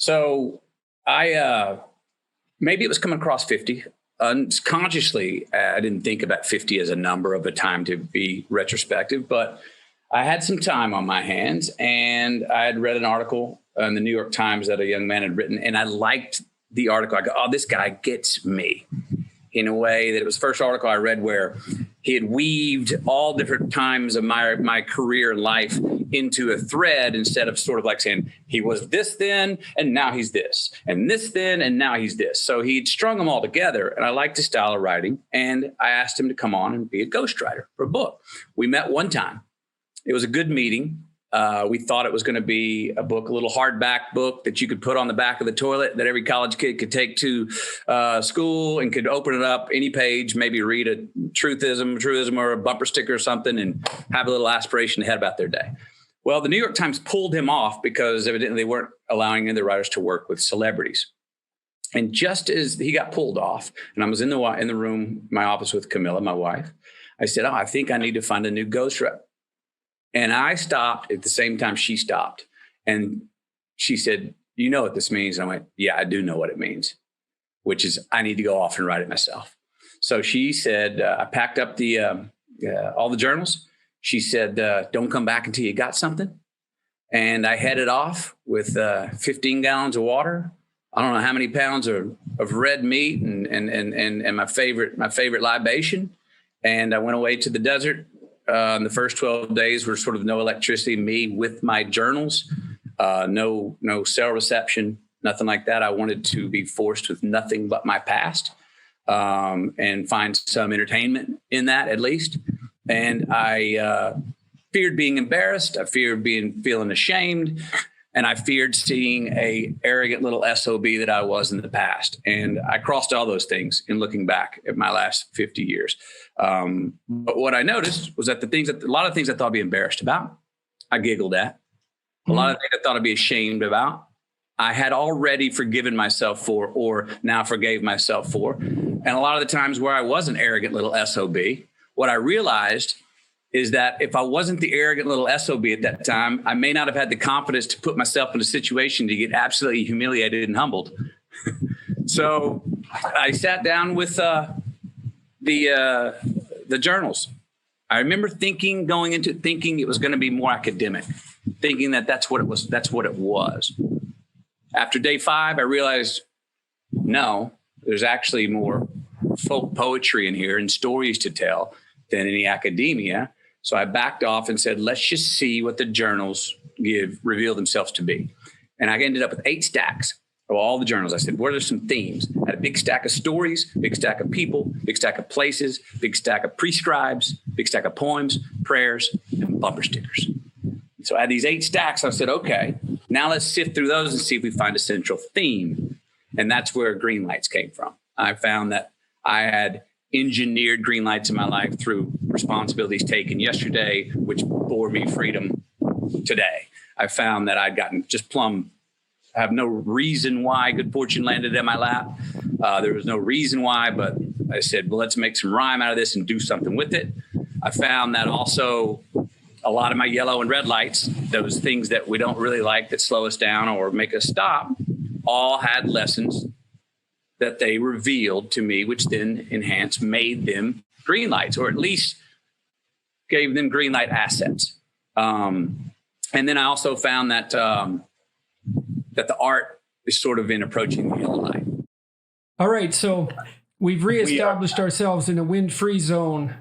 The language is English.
So maybe it was coming across 50. Unconsciously, I didn't think about 50 as a number of a time to be retrospective, but I had some time on my hands, and I had read an article in the New York Times that a young man had written, and I liked the article. I go, oh, this guy gets me, in a way that it was the first article I read where he had weaved all different times of my career and life into a thread, instead of sort of like saying he was this then and now he's this, and this then and now he's this. So he'd strung them all together, and I liked his style of writing, and I asked him to come on and be a ghostwriter for a book. We met one time. It was a good meeting. We thought it was going to be a book, a little hardback book that you could put on the back of the toilet that every college kid could take to school and could open it up any page, maybe read a truism or a bumper sticker or something, and have a little aspiration ahead about their day. Well, the New York Times pulled him off because evidently they weren't allowing any of the writers to work with celebrities. And just as he got pulled off, and I was in the room, my office with Camilla, my wife, I said, I think I need to find a new ghostwriter. And I stopped at the same time she stopped. And she said, you know what this means? And I went, yeah, I do know what it means, which is I need to go off and write it myself. So she said, I packed up all the journals. She said, don't come back until you got something. And I headed off with 15 gallons of water. I don't know how many pounds of red meat and my favorite libation. And I went away to the desert. The first 12 days were sort of no electricity, me with my journals, no cell reception, nothing like that. I wanted to be forced with nothing but my past, and find some entertainment in that at least. And I feared being embarrassed. I feared feeling ashamed. And I feared seeing a arrogant little SOB that I was in the past. And I crossed all those things in looking back at my last 50 years. But what I noticed was that a lot of things I thought I'd be embarrassed about, I giggled at. A lot of things I thought I'd be ashamed about, I had already forgiven myself for, or now forgave myself for. And a lot of the times where I was an arrogant little SOB, what I realized is that if I wasn't the arrogant little SOB at that time, I may not have had the confidence to put myself in a situation to get absolutely humiliated and humbled. So I sat down with the journals. I remember going into thinking it was going to be more academic, thinking that that's what it was. After day 5, I realized, no, there's actually more folk poetry in here and stories to tell than any academia. So I backed off and said, let's just see what the journals reveal themselves to be. And I ended up with 8 stacks of all the journals. I said, what are some themes? I had a big stack of stories, big stack of people, big stack of places, big stack of prescribes, big stack of poems, prayers, and bumper stickers. So I had these 8 stacks. I said, okay, now let's sift through those and see if we find a central theme. And that's where green lights came from. I found that I had engineered green lights in my life through responsibilities taken yesterday, which bore me freedom today. I found that I'd gotten I have no reason why good fortune landed in my lap. There was no reason why, but I said, well, let's make some rhyme out of this and do something with it. I found that also a lot of my yellow and red lights, those things that we don't really like that slow us down or make us stop, all had lessons that they revealed to me, which then made them green lights, or at least gave them green light assets. And then I also found that that the art is sort of in approaching the yellow light. All right, so we've reestablished ourselves in a wind-free zone.